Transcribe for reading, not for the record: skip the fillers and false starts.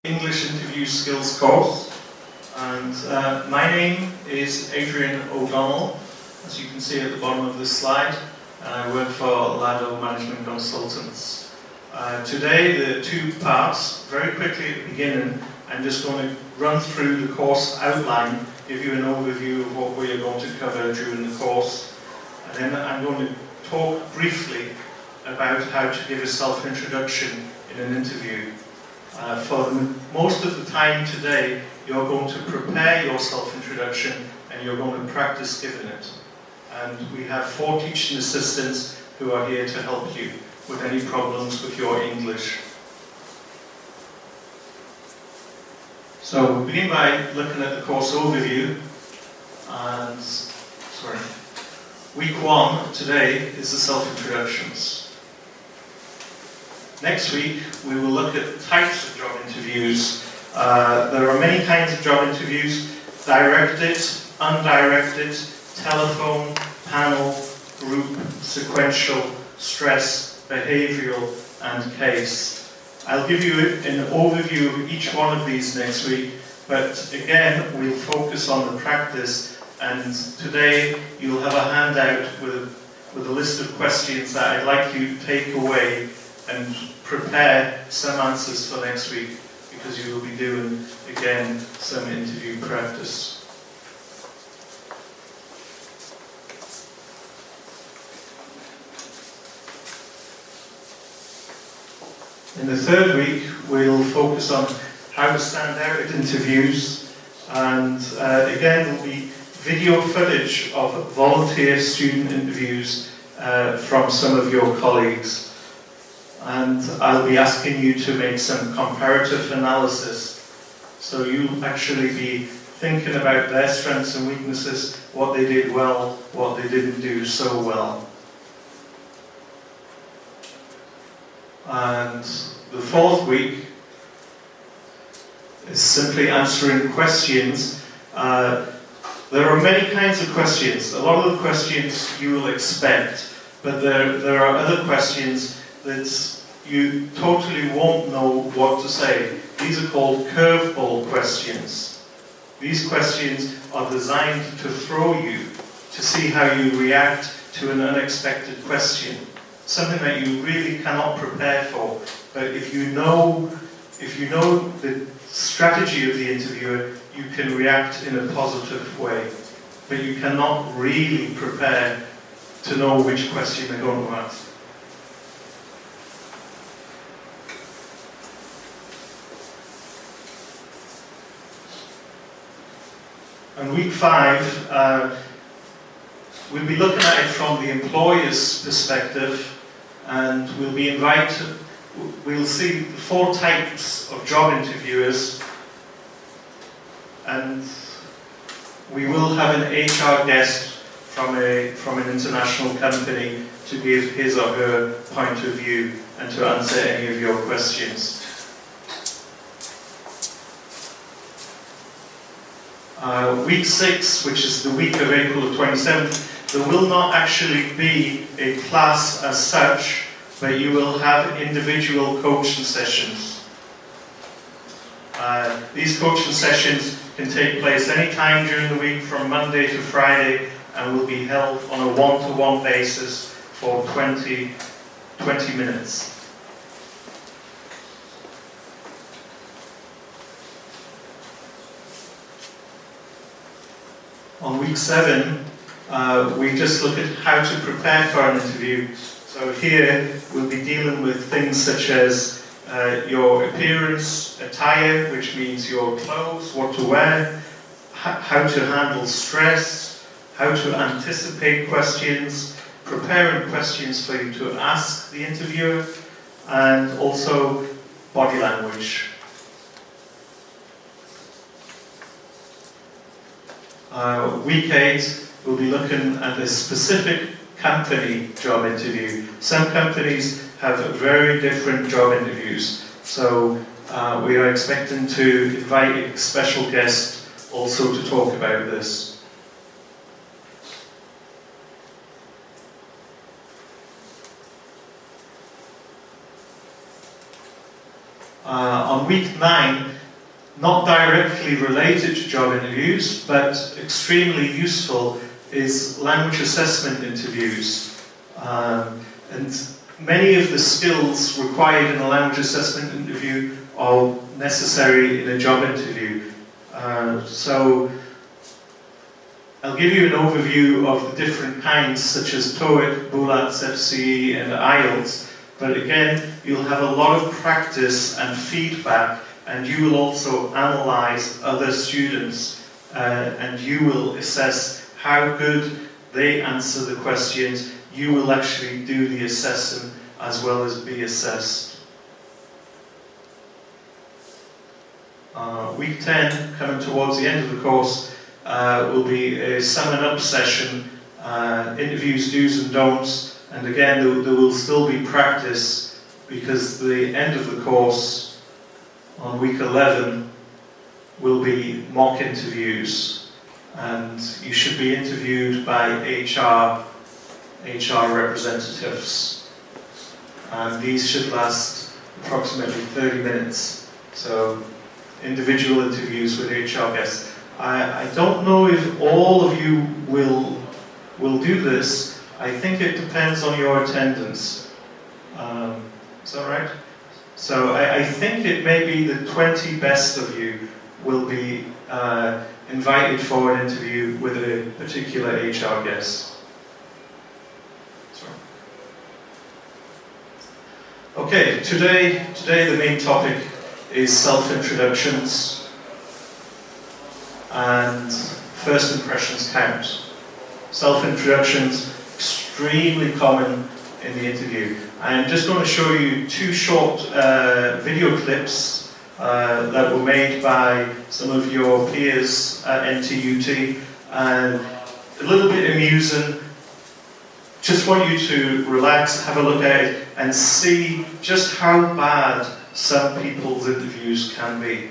English interview skills course, and my name is Adrian O'Donnell. As you can see at the bottom of this slide, I work for Lado Management Consultants. Today there are two parts. Very quickly at the beginning, I'm just going to run through the course outline, give you an overview of what we are going to cover during the course, and then I'm going to talk briefly about how to give a self-introduction in an interview. For most of the time today, you're going to prepare your self-introduction and you're going to practice giving it. And we have 4 teaching assistants who are here to help you with any problems with your English. So we'll begin by looking at the course overview. And week 1 today is the self-introductions. Next week, we will look at types of job interviews. There are many kinds of job interviews: directed, undirected, telephone, panel, group, sequential, stress, behavioural, and case. I'll give you an overview of each one of these next week, but again, we'll focus on the practice, and today you'll have a handout with a list of questions that I'd like you to take away and prepare some answers for next week, because you will be doing, again, some interview practice. In the third week, we'll focus on how to stand out at interviews, and again, there will be video footage of volunteer student interviews from some of your colleagues. And I'll be asking you to make some comparative analysis. So you'll actually be thinking about their strengths and weaknesses, what they did well, what they didn't do so well. And the fourth week is simply answering questions. There are many kinds of questions. A lot of the questions you will expect, but there are other questions that you totally won't know what to say. These are called curveball questions. These questions are designed to throw you, to see how you react to an unexpected question. Something that you really cannot prepare for. But if you know the strategy of the interviewer, you can react in a positive way. But you cannot really prepare to know which question they're going to ask. And week 5, we'll be looking at it from the employer's perspective, and we'll see 4 types of job interviewers, and we will have an HR guest from an international company to give his or her point of view and to answer any of your questions. Week 6, which is the week of April the 27th, there will not actually be a class as such, but you will have individual coaching sessions. These coaching sessions can take place any time during the week from Monday to Friday, and will be held on a one-to-one basis for 20 minutes. On week 7, we just look at how to prepare for an interview. So here we'll be dealing with things such as your appearance, attire, which means your clothes, what to wear, how to handle stress, how to anticipate questions, preparing questions for you to ask the interviewer, and also body language. Week 8, we'll be looking at a specific company job interview. Some companies have very different job interviews, so we are expecting to invite a special guest also to talk about this. On week 9, not directly related to job interviews, but extremely useful, is language assessment interviews. And many of the skills required in a language assessment interview are necessary in a job interview. So I'll give you an overview of the different kinds, such as TOEIC, BULATS, FCE, and IELTS. But again, you'll have a lot of practice and feedback, and you will also analyze other students, and you will assess how good they answer the questions. You will actually do the assessing as well as be assessed. Week 10, coming towards the end of the course, will be a summing up session, interviews, do's and don'ts, and again there will still be practice, because the end of the course on week 11 will be mock interviews, and you should be interviewed by HR representatives, and these should last approximately 30 minutes. So individual interviews with HR guests. I don't know if all of you will do this. I think it depends on your attendance. Is that right? So I think it may be the 20 best of you will be invited for an interview with a particular HR guest. Sorry. Okay, today the main topic is self-introductions. And first impressions count. Self-introductions, extremely common in the interview. I'm just going to show you 2 short video clips that were made by some of your peers at NTUT, and a little bit amusing. Just want you to relax, have a look at it, and see just how bad some people's interviews can be.